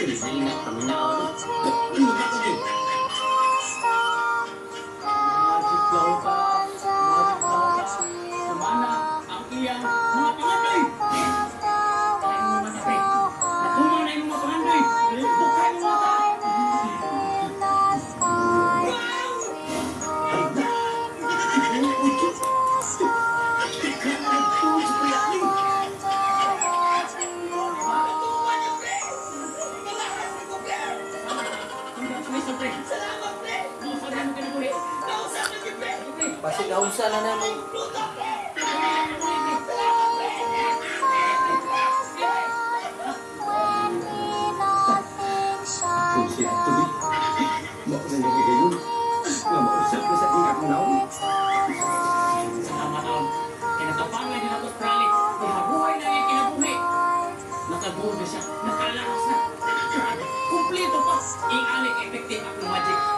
Hindi na kami na ako. Magic daw ka. Magic daw ka. Sumana ang iyang mga pangandoy. Kaya mo matapi. Nakumaw na yung mga pangandoy. Bukay mo mata. Salamat, pre! Masabi mo ka na po eh. Kausap na kita, pre! Basta kausa na naman. Kung siya ito eh. Bako na niya kayo. Nga mausap na sa ingat mo naon. Salamat naon. Kinatapangay din ako sa pralit. Kinabuhay na yung kinabuhi. Nakabuhay na siya. Nakalakas na. Kumplito pa. Ingalik effective ako magic.